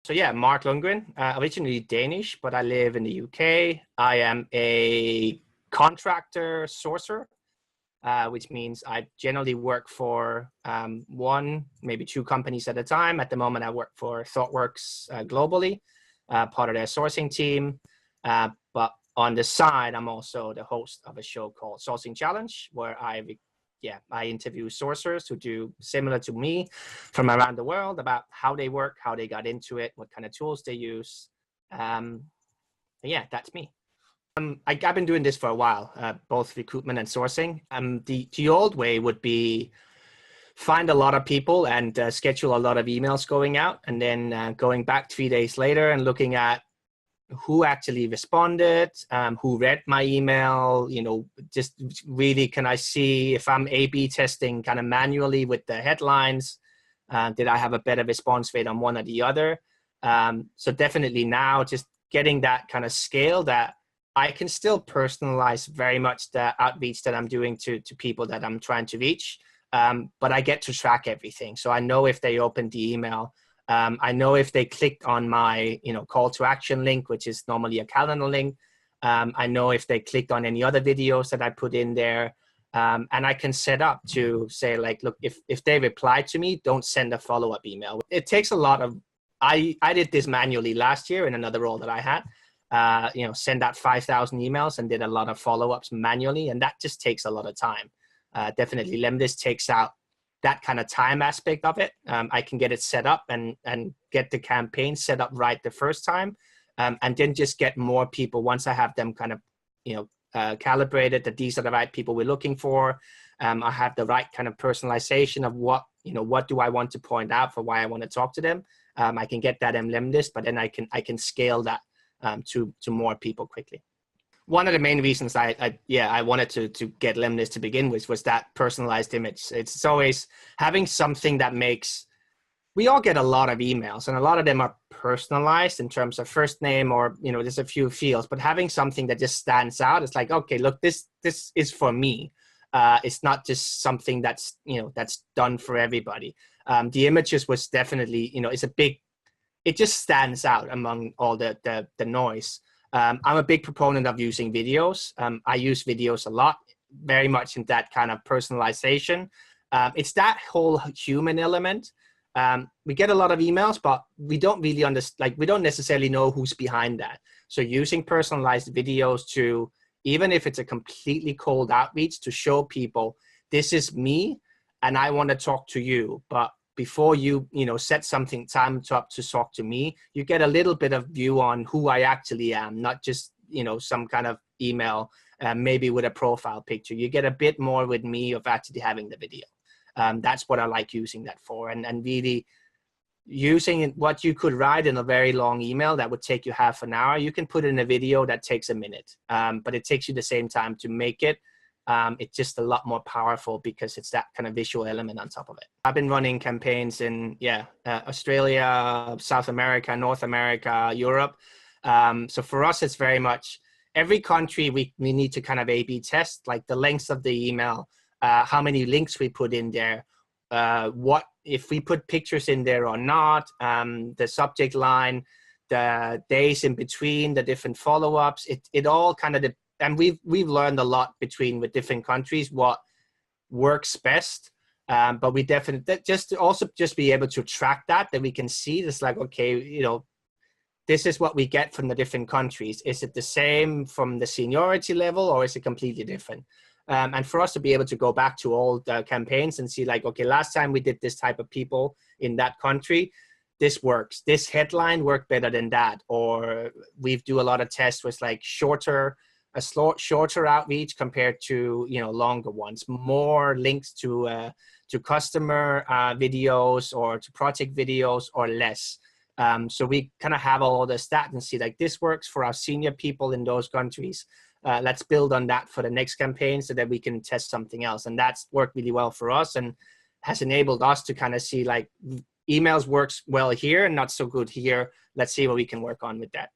So yeah, Mark Lundgren, originally Danish, but I live in the UK. I am a contractor sourcer, which means I generally work for one, maybe two companies at a time. At the moment, I work for ThoughtWorks globally, part of their sourcing team. But on the side, I'm also the host of a show called Sourcing Challenge, where I interview sourcers who do similar to me from around the world about how they work, how they got into it, what kind of tools they use. Yeah, that's me. I've been doing this for a while, both recruitment and sourcing. The old way would be find a lot of people and schedule a lot of emails going out, and then going back 3 days later and looking at who actually responded, who read my email, just really, can I see if I'm A/B testing kind of manually with the headlines, did I have a better response rate on one or the other? So definitely now just getting that kind of scale that I can still personalize very much the outreach that I'm doing to people that I'm trying to reach. But I get to track everything. So I know if they opened the email, I know if they clicked on my, call to action link, which is normally a calendar link. I know if they clicked on any other videos that I put in there. And I can set up to say, like, look, if they reply to me, don't send a follow-up email. It takes a lot of, I did this manually last year in another role that I had, send out 5,000 emails and did a lot of follow-ups manually. And that just takes a lot of time. Definitely lemlist takes out that kind of time aspect of it. I can get it set up and get the campaign set up right the first time, and then just get more people once I have them kind of calibrated that these are the right people we're looking for. I have the right kind of personalization of what do I want to point out for why I want to talk to them. I can get that in lemlist, but then I can scale that to more people quickly. One of the main reasons I wanted to get lemlist to begin with was that personalized image. It's always having something that makes, we all get a lot of emails and a lot of them are personalized in terms of first name or, there's a few fields, but having something that just stands out, it's like, okay, look, this is for me. It's not just something that's, that's done for everybody. The images was definitely, it just stands out among all the noise. I'm a big proponent of using videos. I use videos a lot, very much in that kind of personalization. It's that whole human element. We get a lot of emails, but we don't really understand, we don't necessarily know who's behind that. So using personalized videos to, even if it's a completely cold outreach, to show people, this is me and I want to talk to you. But before you, set something time up to talk to me, you get a little bit of view on who I actually am, not just, some kind of email, maybe with a profile picture. You get a bit more with me of actually having the video. That's what I like using that for. And really using what you could write in a very long email that would take you half an hour, you can put in a video that takes a minute, but it takes you the same time to make it. It's just a lot more powerful because it's that kind of visual element on top of it. I've been running campaigns in Australia, South America, North America, Europe. So for us, it's very much every country we need to kind of A/B test, like the length of the email, how many links we put in there, what if we put pictures in there or not, the subject line, the days in between, the different follow-ups. It all kind of and we've learned a lot with different countries what works best, but we definitely just be able to track that we can see this, like, okay, this is what we get from the different countries. Is it the same from the seniority level or is it completely different? And for us to be able to go back to all the campaigns and see, like, okay, last time we did this type of people in that country, this works. This headline worked better than that. Or we do a lot of tests with like shorter outreach compared to longer ones, more links to customer videos or to project videos or less. So we kind of have all the stats and see, like, this works for our senior people in those countries. Let's build on that for the next campaign so that we can test something else. And that's worked really well for us and has enabled us to kind of see, like, emails works well here and not so good here. Let's see what we can work on with that.